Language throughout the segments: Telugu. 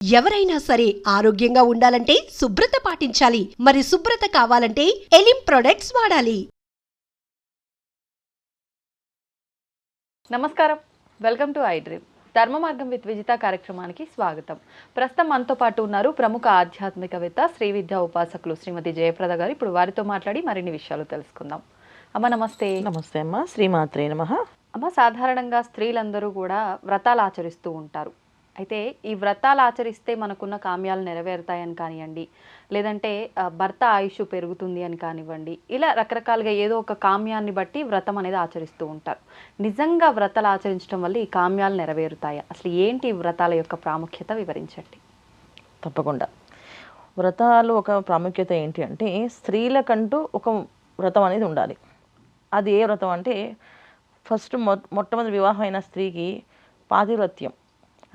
ఎవరైనా సరే ఆరోగ్యంగా ఉండాలంటే శుభ్రత పాటించాలి. మరి శుభ్రత కావాలంటే ఎలిం ప్రొడక్ట్స్ వాడాలి. నమస్కారం, వెల్కమ్ టు ఐ డ్రీమ్. ధర్మ మార్గం విత్ విజిత కార్యక్రమానికి స్వాగతం. ప్రస్తుతం మనతో పాటు ఉన్నారు ప్రముఖ ఆధ్యాత్మికవేత్త, శ్రీ విద్యా ఉపాసకులు శ్రీమతి జయప్రద గారు. ఇప్పుడు వారితో మాట్లాడి మరిన్ని విషయాలు తెలుసుకుందాం. అమ్మ నమస్తే. నమస్తే అమ్మ, శ్రీమాత్రే నమః. అమ్మ, సాధారణంగా స్త్రీలందరూ కూడా వ్రతాలు ఆచరిస్తూ ఉంటారు. అయితే ఈ వ్రతాలు ఆచరిస్తే మనకున్న కామ్యాలు నెరవేరుతాయని కానివ్వండి, లేదంటే భర్త ఆయుష్ పెరుగుతుంది అని కానివ్వండి, ఇలా రకరకాలుగా ఏదో ఒక కామ్యాన్ని బట్టి వ్రతం అనేది ఆచరిస్తూ ఉంటారు. నిజంగా వ్రతాలు ఆచరించడం వల్ల ఈ కామ్యాలు నెరవేరుతాయా? అసలు ఏంటి ఈ వ్రతాల యొక్క ప్రాముఖ్యత వివరించండి. తప్పకుండా. వ్రతాలు ఒక ప్రాముఖ్యత ఏంటి అంటే, స్త్రీలకంటూ ఒక వ్రతం అనేది ఉండాలి. అది ఏ వ్రతం అంటే, ఫస్ట్ మొట్టమొదటి వివాహం అయిన స్త్రీకి పాతివ్రత్యం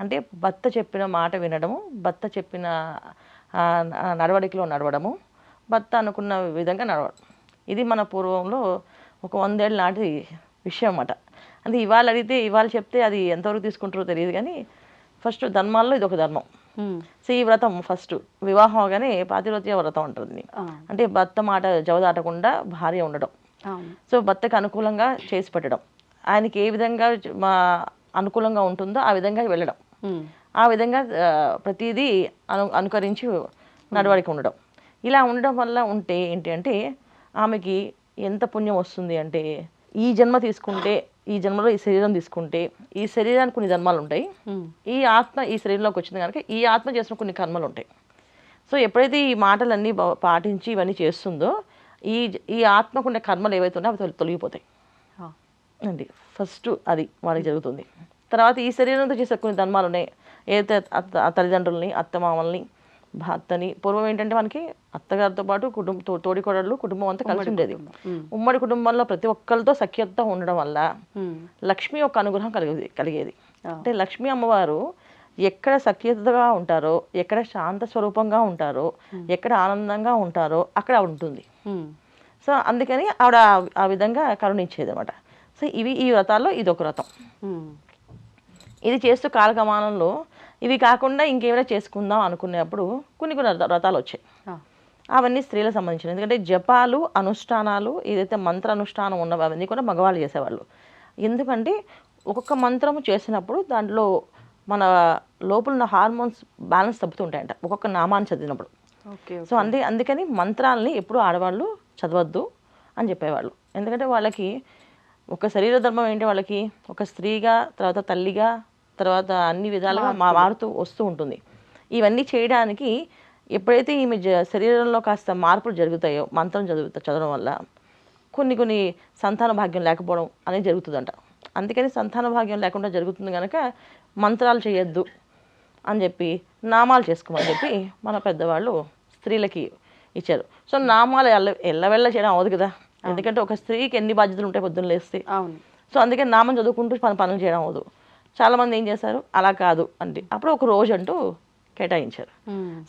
అంటే భర్త చెప్పిన మాట వినడము, భర్త చెప్పిన నడవడికలో నడవడము, భర్త అనుకున్న విధంగా నడవడం. ఇది మన పూర్వంలో ఒక 100 ఏళ్ళ నాటి విషయం అన్నమాట. అంటే ఇవాళ అడిగితే ఇవాళ చెప్తే అది ఎంతవరకు తీసుకుంటారో తెలియదు, కానీ ఫస్ట్ ధర్మాల్లో ఇది ఒక ధర్మం. సో ఈ వ్రతం ఫస్ట్ వివాహం అవగానే పాతివ్రత్య వ్రతం అంటుంది. అంటే భర్త మాట జవదాటకుండా భార్య ఉండడం, సో భర్తకు అనుకూలంగా చేసి పెట్టడం, ఆయనకి ఏ విధంగా అనుకూలంగా ఉంటుందో ఆ విధంగా వెళ్ళడం, ఆ విధంగా ప్రతిదీ అనుకరించి నడవడికి ఉండడం. ఇలా ఉండడం వల్ల ఉంటే ఏంటి అంటే, ఆమెకి ఎంత పుణ్యం వస్తుంది అంటే, ఈ జన్మ తీసుకుంటే, ఈ జన్మలో ఈ శరీరం తీసుకుంటే, ఈ శరీరానికి కొన్ని ధర్మాలు ఉంటాయి, ఈ ఆత్మ ఈ శరీరంలోకి వచ్చింది కనుక ఈ ఆత్మ చేసిన కొన్ని కర్మలు ఉంటాయి. సో ఎప్పుడైతే ఈ మాటలన్నీ పాటించి ఇవన్నీ చేస్తుందో, ఈ ఆత్మకుండే కర్మలు ఏవైతే ఉన్నాయో అవి తొలగిపోతాయి అండి. ఫస్ట్ అది వాళ్ళకి జరుగుతుంది. తర్వాత ఈ శరీరంతో చేసే కొన్ని ధర్మాలు ఉన్నాయి. ఏదైతే తల్లిదండ్రులని, అత్తమామల్ని, భర్తని, పూర్వం ఏంటంటే మనకి అత్తగారితో పాటు తోడికోడళ్ళు కుటుంబం అంతా కలిసి ఉండేది. ఉమ్మడి కుటుంబంలో ప్రతి ఒక్కరితో సఖ్యతతో ఉండడం వల్ల లక్ష్మి యొక్క అనుగ్రహం కలిగేది. అంటే లక్ష్మీ అమ్మవారు ఎక్కడ సఖ్యతగా ఉంటారో, ఎక్కడ శాంత స్వరూపంగా ఉంటారో, ఎక్కడ ఆనందంగా ఉంటారో అక్కడ ఆవిడ ఉంటుంది. సో అందుకని ఆవిడ ఆ విధంగా కరుణించేది అనమాట. సో ఈ వ్రతాల్లో ఇదొక వ్రతం. ఇది చేస్తూ కాలగమనంలో ఇవి కాకుండా ఇంకేమైనా చేసుకుందాం అనుకునేప్పుడు కొన్ని వ్రతాలు వచ్చాయి. అవన్నీ స్త్రీలకు సంబంధించినవి. ఎందుకంటే జపాలు, అనుష్ఠానాలు, ఏదైతే మంత్ర అనుష్ఠానం ఉన్నవి అవన్నీ కూడా మగవాళ్ళు చేసేవాళ్ళు. ఎందుకంటే ఒక్కొక్క మంత్రము చేసినప్పుడు దాంట్లో మన లోపల ఉన్న హార్మోన్స్ బ్యాలెన్స్ తప్పుతుంటాయంట ఒక్కొక్క నామాన్ని చదివినప్పుడు. సో అందుకని మంత్రాలని ఎప్పుడు ఆడవాళ్ళు చదవద్దు అని చెప్పేవాళ్ళు. ఎందుకంటే వాళ్ళకి ఒక శరీర ధర్మం ఏంటి, వాళ్ళకి ఒక స్త్రీగా, తర్వాత తల్లిగా, తర్వాత అన్ని విధాలుగా మారుతూ వస్తూ ఉంటుంది. ఇవన్నీ చేయడానికి ఎప్పుడైతే ఈమె శరీరంలో కాస్త మార్పులు జరుగుతాయో మంత్రం చదవడం వల్ల కొన్ని సంతాన భాగ్యం లేకపోవడం అనేది జరుగుతుందంట. అందుకని సంతాన భాగ్యం లేకుండా జరుగుతుంది కనుక మంత్రాలు చేయొద్దు అని చెప్పి నామాలు చేసుకోమని చెప్పి మన పెద్దవాళ్ళు స్త్రీలకి ఇచ్చారు. సో నామాలు ఎల్లవెళ్ళ చేయడం అవ్వదు కదా, ఎందుకంటే ఒక స్త్రీకి ఎన్ని బాధ్యతలు ఉంటాయి పొద్దున్న లేస్తే. సో అందుకని నామం చదువుకుంటూ పనులు చేయడం అవ్వదు. చాలామంది ఏం చేశారు, అలా కాదు అంటే అప్పుడు ఒక రోజు అంటూ కేటాయించారు.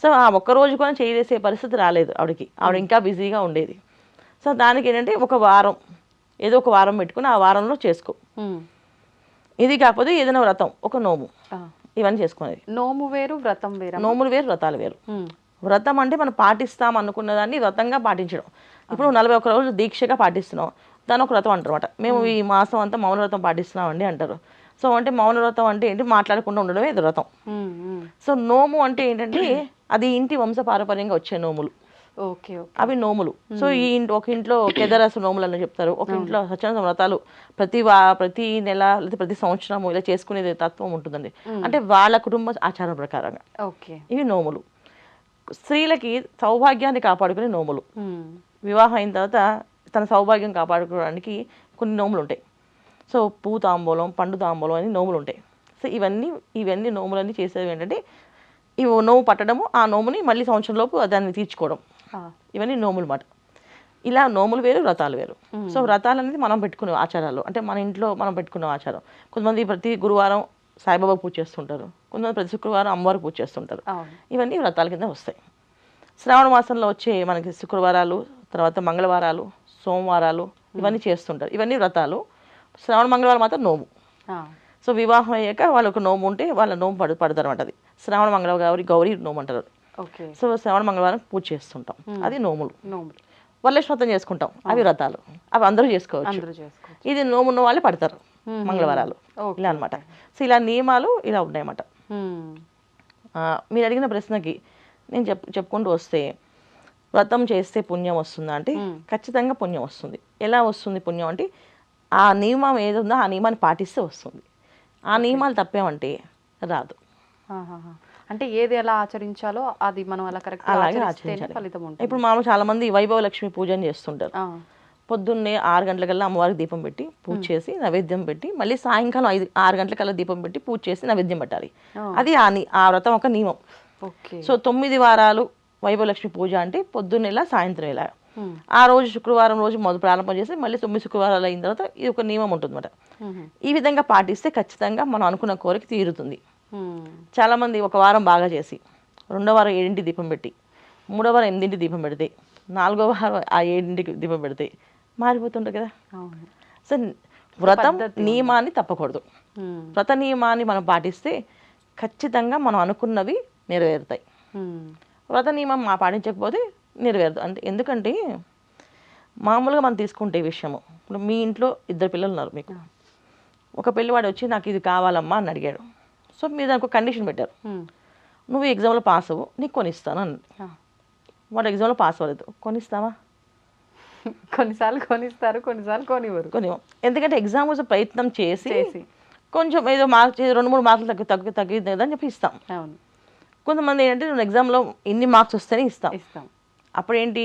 సో ఆ ఒక్క రోజు కూడా చేసే పరిస్థితి రాలేదు ఆవిడకి, ఆవిడ ఇంకా బిజీగా ఉండేది. సో దానికి ఏంటంటే ఒక వారం, ఏదో ఒక వారం పెట్టుకుని ఆ వారంలో చేసుకో. ఇది కాకపోతే ఏదైనా వ్రతం, ఒక నోము, ఇవన్నీ చేసుకునేది. నోము వేరు, వ్రతం వేరు. నోములు వేరు, వ్రతాలు వేరు. వ్రతం అంటే మనం పాటిస్తాం అనుకున్న దాన్ని వ్రతంగా పాటించడం. ఇప్పుడు 41 రోజులు దీక్షగా పాటిస్తున్నాం, దాని ఒక వ్రతం అంటారు అనమాట. మేము ఈ మాసం అంతా మౌన వ్రతం పాటిస్తున్నామండి అంటారు. సో అంటే మౌన వ్రతం అంటే ఏంటి, మాట్లాడకుండా ఉండడమే ఇది వ్రతం. సో నోము అంటే ఏంటంటే అది ఇంటి వంశ పారపర్యంగా వచ్చే నోములు, అవి నోములు. సో ఒక ఇంట్లో కేదారస నోములు అని చెప్తారు, ఒక ఇంట్లో సత్యనారాయణ వ్రతాలు ప్రతి నెల లేదా ప్రతి సంవత్సరం ఇలా చేసుకునేది తత్వం ఉంటుందండి. అంటే వాళ్ళ కుటుంబ ఆచారం ప్రకారంగా ఇవి నోములు. స్త్రీలకి సౌభాగ్యాన్ని కాపాడుకునే నోములు. వివాహం అయిన తర్వాత తన సౌభాగ్యం కాపాడుకోవడానికి కొన్ని నోములు ఉంటాయి. సో పువ్వు తాంబూలం, పండు తాంబూలం అని నోములు ఉంటాయి. సో ఇవన్నీ నోములన్నీ చేసేవి ఏంటంటే, ఇవి నోము పట్టడము, ఆ నోముని మళ్ళీ సంవత్సరంలోపు దాన్ని తీర్చుకోవడం, ఇవన్నీ నోములు మాట. ఇలా నోములు వేరు, వ్రతాలు వేరు. సో వ్రతాలు అనేది మనం పెట్టుకునే ఆచారాలు, అంటే మన ఇంట్లో మనం పెట్టుకునే ఆచారం. కొంతమంది ప్రతి గురువారం సాయిబాబా పూజ చేస్తుంటారు, కొంతమంది ప్రతి శుక్రవారం అమ్మవారు పూజ చేస్తుంటారు. ఇవన్నీ వ్రతాల కింద వస్తాయి. శ్రావణ మాసంలో వచ్చే మనకి శుక్రవారాలు, తర్వాత మంగళవారాలు, సోమవారాలు ఇవన్నీ చేస్తుంటారు. ఇవన్నీ వ్రతాలు. శ్రావణ మంగళవారం మాత్రం నోము. సో వివాహం అయ్యాక వాళ్ళకు నోము ఉంటే వాళ్ళ నోము పడతారు అనమాట. అది శ్రావణ మంగళవారం గౌరీ నోము అంటారు. ఓకే. సో శ్రావణ మంగళవారం పూజ చేస్తుంటాం, అది నోములు. నోములు. వరలక్ష్మి వ్రతం చేసుకుంటాం, అవి వ్రతాలు, అవి అందరూ చేసుకోవచ్చు. అందరూ చేసుకోవచ్చు. ఇది నోము ఉన్న వాళ్ళే పడతారు మంగళవారాలు, ఇలా అనమాట. సో ఇలా నియమాలు ఇలా ఉన్నాయన్నమాట. మీరు అడిగిన ప్రశ్నకి నేను చెప్పుకుంటూ వస్తే, వ్రతం చేస్తే పుణ్యం వస్తుందా అంటే ఖచ్చితంగా పుణ్యం వస్తుంది. ఎలా వస్తుంది పుణ్యం అంటే, ఆ నియమం ఏది ఉందో ఆ నియమాన్ని పాటిస్తే వస్తుంది. ఆ నియమాలు తప్పేమంటే రాదు. అంటే ఏది ఎలా ఆచరించాలో అది మనం అలా కరెక్ట్ అలాగే ఆచరిస్తేనే ఆచరించాలి. ఫలితం ఉంటుంది. ఇప్పుడు మామూలు చాలా మంది వైభవ లక్ష్మి పూజని చేస్తుంటారు. పొద్దున్నే 6 గంటలకల్లా అమ్మవారికి దీపం పెట్టి పూజ చేసి నైవేద్యం పెట్టి, మళ్ళీ సాయంకాలం 6 గంటలకల్లా దీపం పెట్టి పూజ చేసి నైవేద్యం పెట్టాలి. అది ఆ వ్రతం ఒక నియమం. సో 9 వారాలు వైభవలక్ష్మి పూజ అంటే పొద్దున్నెలా సాయంత్రం ఎలా. ఆ రోజు శుక్రవారం రోజు మొదలు ప్రారంభం చేసి మళ్ళీ 9 శుక్రవారాలు అయిన తర్వాత ఇది ఒక నియమం ఉంటుంది అన్నమాట. ఈ విధంగా పాటిస్తే ఖచ్చితంగా మనం అనుకున్న కోరిక తీరుతుంది. చాలా మంది ఒక వారం బాగా చేసి 2వ వారం 7ంటికి దీపం పెట్టి, 3వ వారం 8ంటికి దీపం పెడితే, 4వ వారం ఆ 7ంటికి దీపం పెడితే మారిపోతుంటాయి కదా. సో వ్రతం నియమాన్ని తప్పకూడదు. వ్రత నియమాన్ని మనం పాటిస్తే ఖచ్చితంగా మనం అనుకున్నవి నెరవేరుతాయి. వ్రత నియమం పాటించకపోతే నెరవేరదు. అంటే ఎందుకంటే మామూలుగా మనం తీసుకుంటే ఈ విషయము, ఇప్పుడు మీ ఇంట్లో 2 పిల్లలు ఉన్నారు, మీకు ఒక పిల్లవాడు వచ్చి నాకు ఇది కావాలమ్మా అని అడిగాడు. సో మీరు దానికి ఒక కండిషన్ పెట్టారు, నువ్వు ఎగ్జామ్లో పాస్ అవ్వు నీకు కొనిస్తాను అని. వాడు ఎగ్జామ్లో పాస్ అవ్వలేదు, కొనిస్తావా? కొన్నిసార్లు కొనిస్తారు, కొన్నిసార్లు కొనివ్వరు. కొనివ్వం. ఎందుకంటే ఎగ్జామ్ కోసం ప్రయత్నం చేసి కొంచెం ఏదో మార్క్స్ 2-3 మార్కులు తగ్గింది కదా అని చెప్పి ఇస్తాం. కొంతమంది ఏంటంటే నువ్వు ఎగ్జామ్లో ఇన్ని మార్క్స్ వస్తేనే ఇస్తాం. అప్పుడు ఏంటి,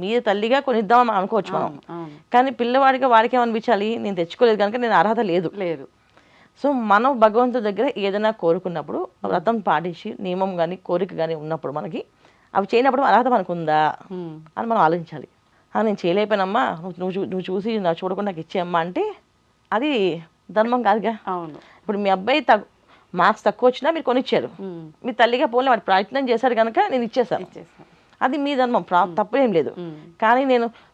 మీరు తల్లిగా కొనిద్దామని అనుకోవచ్చు మనం. కానీ పిల్లవాడిగా వాడికి ఏమనిపించాలి, నేను తెచ్చుకోలేదు కనుక నేను అర్హత లేదు. సో మనం భగవంతుడి దగ్గర ఏదైనా కోరుకున్నప్పుడు వ్రతం పాటించి నియమం కానీ కోరిక కానీ ఉన్నప్పుడు మనకి అవి చేయనప్పుడు అర్హత మనకు ఉందా అని మనం ఆలోచించాలి. నేను చేయలేకపోయినమ్మా, నువ్వు చూసి నా చూడకుండా నాకు ఇచ్చేయమ్మా అంటే అది ధర్మం కాదుగా. ఇప్పుడు మీ అబ్బాయి మార్క్స్ తక్కువ వచ్చినా మీరు కొనిచ్చారు, మీ తల్లిగా పోలే వాడు ప్రయత్నం చేశాడు కనుక నేను ఇచ్చేసాను, అది మీ ధర్మం, తప్పేం లేదు. కానీ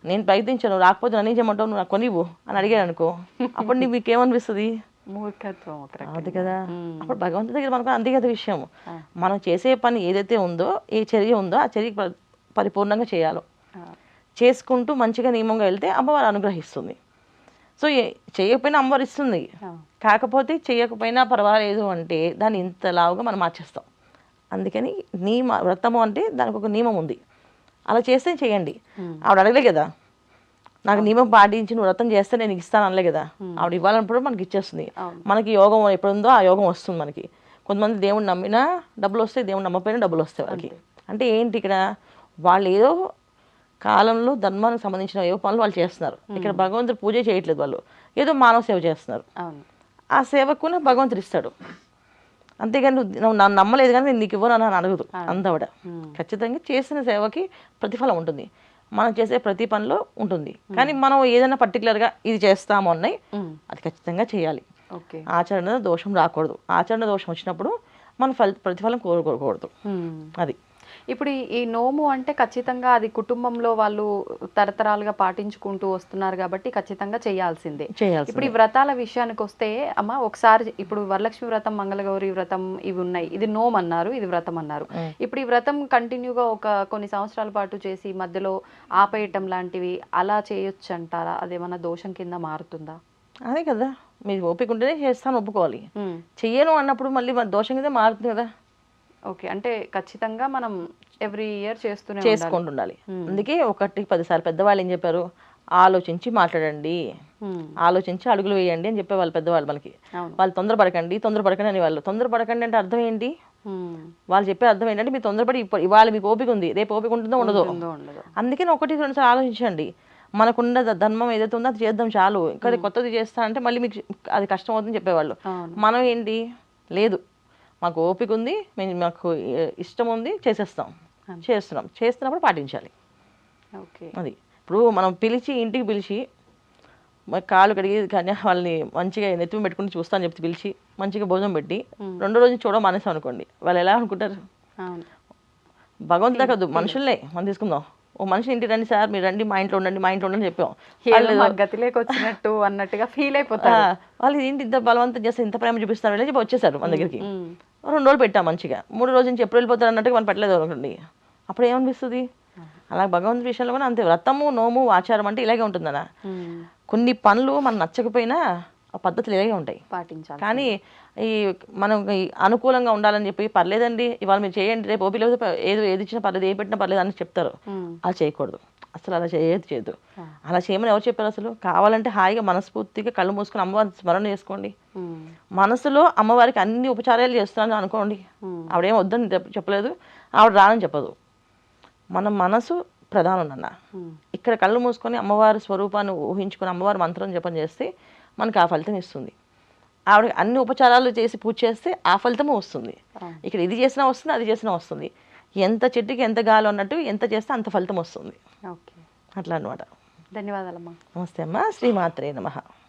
నేను ప్రయత్నించాను, రాకపోతే నన్ను ఏం చేయమంటావు, నువ్వు నాకు కొనివ్వు అని అడిగాడు అనుకో, అప్పుడు మీకేమనిపిస్తుంది? మూర్ఖత్వం. అది కదా. అప్పుడు భగవంతుడి దగ్గర మనకు అంతే కదా విషయం. మనం చేసే పని ఏదైతే ఉందో, ఏ చర్య ఉందో ఆ చర్య పరిపూర్ణంగా చేయాలి. చేసుకుంటూ మంచిగా నియమంగా వెళ్తే అమ్మవారు అనుగ్రహిస్తుంది. సో చేయకపోయినా అమ్మవారు ఇస్తుంది. కాకపోతే చేయకపోయినా పర్వాలేదు అంటే దాన్ని ఇంతలావుగా మనం మార్చేస్తాం. అందుకని వ్రతము అంటే దానికి ఒక నియమం ఉంది, అలా చేస్తే చేయండి. ఆవిడ అడగలే కదా, నాకు నియమం పాటించి నువ్వు వ్రతం చేస్తే నేను ఇస్తాను అనలే కదా. ఆవిడ ఇవ్వాలన్నప్పుడు మనకి ఇచ్చేస్తుంది. మనకి యోగం ఎప్పుడుందో ఆ యోగం వస్తుంది మనకి. కొంతమంది దేవుడు నమ్మినా డబ్బులు వస్తాయి, దేవుడు నమ్మపోయినా డబ్బులు వస్తాయి వాళ్ళకి. అంటే ఏంటి, ఇక్కడ వాళ్ళు ఏదో కాలంలో ధర్మానికి సంబంధించిన ఏవో పనులు వాళ్ళు చేస్తున్నారు. ఇక్కడ భగవంతుడు పూజ చేయట్లేదు, వాళ్ళు ఏదో మానవ సేవ చేస్తున్నారు. ఆ సేవకు భగవంతుడు ఇస్తాడు. అంతేగాని నువ్వు నన్ను నమ్మలేదు కానీ నేను నీకు ఇవ్వను అని అడగదు అంతవిడ. ఖచ్చితంగా చేసిన సేవకి ప్రతిఫలం ఉంటుంది, మనం చేసే ప్రతి పనిలో ఉంటుంది. కానీ మనం ఏదైనా పర్టికులర్గా ఇది చేస్తాము అన్నాయి, అది ఖచ్చితంగా చేయాలి. ఆచరణ దోషం రాకూడదు. ఆచరణ దోషం వచ్చినప్పుడు మనం ప్రతిఫలం కోరుకోకూడదు. అది ఇప్పుడు ఈ నోము అంటే ఖచ్చితంగా అది కుటుంబంలో వాళ్ళు తరతరాలుగా పాటించుకుంటూ వస్తున్నారు కాబట్టి ఖచ్చితంగా చేయాల్సిందే. ఇప్పుడు ఈ వ్రతాల విషయానికి వస్తే అమ్మ, ఒకసారి ఇప్పుడు వరలక్ష్మి వ్రతం, మంగళగౌరి వ్రతం ఇవి ఉన్నాయి, ఇది నోము అన్నారు, ఇది వ్రతం అన్నారు. ఇప్పుడు ఈ వ్రతం కంటిన్యూగా కొన్ని సంవత్సరాల పాటు చేసి మధ్యలో ఆపేయటం లాంటివి అలా చేయొచ్చు అంటారా? అదేమన్నా దోషం కింద మారుతుందా? అదే కదా, మీరు ఓపిక ఉంటేనే చేస్తాను ఒప్పుకోవాలి. చెయ్యను అన్నప్పుడు మళ్ళీ దోషం కింద మారుతుంది కదా. ఓకే, అంటే ఖచ్చితంగా మనం ఎవ్రీ ఇయర్ చేసుకుంటుండాలి. అందుకే 1-10 సార్లు పెద్దవాళ్ళు ఏం చెప్పారు, ఆలోచించి మాట్లాడండి, ఆలోచించి అడుగులు వేయండి అని చెప్పేవాళ్ళు పెద్దవాళ్ళు మనకి. వాళ్ళు తొందరపడకండి అని వాళ్ళు. తొందరపడకండి అంటే అర్థం ఏంటి, వాళ్ళు చెప్పే అర్థం ఏంటంటే మీరు తొందరపడి ఇవాళ మీకు ఓపిక ఉంది, రేపు ఓపిక ఉంటుందో ఉండదు. అందుకని 1-2 సార్లు ఆలోచించండి. మనకున్న ధర్మం ఏదైతే ఉందో అది చేద్దాం చాలు, ఇంకా కొత్తది చేస్తా అంటే మళ్ళీ మీకు అది కష్టం అవుతుందని చెప్పేవాళ్ళు. మనం ఏంటి, లేదు మాకు ఓపిక ఉంది, మాకు ఇష్టం ఉంది, చేస్తున్నప్పుడు పాటించాలి. అది ఇప్పుడు మనం ఇంటికి పిలిచి కాళ్ళు కడిగి కానీ వాళ్ళని మంచిగా నెత్తిమి పెట్టుకుని చూస్తాను చెప్తే పిలిచి మంచిగా భోజనం పెట్టి 2వ రోజు చూడడం మానేసాం అనుకోండి, వాళ్ళు ఎలా అనుకుంటారు? భగవంతుడా కాదు, మనుషులనే మనం తీసుకుందాం. ఓ మనిషి ఇంటికి రండి సార్, మీరు రండి, మా ఇంట్లో ఉండండి చెప్పాం, అన్నట్టుగా ఫీల్ అయిపోతారు. వాళ్ళు ఏంటి ఇంత బలవంతం చేస్తే ఇంత ప్రేమ చూపిస్తారు వెళ్ళి వచ్చేసారు మన దగ్గరికి. 2 రోజులు పెట్టాం మంచిగా, 3 రోజు నుంచి ఎప్పుడు వెళ్ళిపోతారు అన్నట్టుగా మనం పెట్టలేదు అనుకోండి, అప్పుడు ఏమనిపిస్తుంది? అలా భగవంతుడి విషయంలో కూడా అంతే. వ్రతము, నోము, ఆచారం అంటే ఇలాగే ఉంటుందన్న. కొన్ని పనులు మనం నచ్చకపోయినా ఆ పద్ధతులు ఇలాగే ఉంటాయి, పాటించాలి. కానీ ఈ మనం ఈ అనుకూలంగా ఉండాలని చెప్పి పర్లేదండి ఇవాళ మీరు చేయండి, రేపు ఓపిక లేకపోతే ఏది ఇచ్చినా పర్లేదు, ఏ పెట్టినా పర్లేదు అని చెప్తారు. అలా చేయకూడదు, అసలు అలా చేయదు. అలా చేయమని ఎవరు చెప్పారు అసలు? కావాలంటే హాయిగా మనస్ఫూర్తిగా కళ్ళు మూసుకొని అమ్మవారిని స్మరణ చేసుకోండి. మనసులో అమ్మవారికి అన్ని ఉపచారాలు చేస్తున్నాను అనుకోండి, ఆవిడేం వద్దని చెప్పలేదు, ఆవిడ రానని చెప్పదు. మన మనసు ప్రధానం అన్న. ఇక్కడ కళ్ళు మూసుకొని అమ్మవారి స్వరూపాన్ని ఊహించుకొని అమ్మవారి మంత్రం జపం చేస్తే మనకు ఆ ఫలితం ఇస్తుంది. ఆవిడ అన్ని ఉపచారాలు చేసి పూజ చేస్తే ఆ ఫలితము వస్తుంది. ఇక్కడ ఇది చేసినా వస్తుంది, అది చేసినా వస్తుంది. ఎంత చెట్టుకి ఎంత గాలి అన్నట్టు ఎంత చేస్తే అంత ఫలితం వస్తుంది. ఓకే, అట్లా అనమాట. ధన్యవాదాలమ్మా. నమస్తే అమ్మ. శ్రీమాత్రే నమః.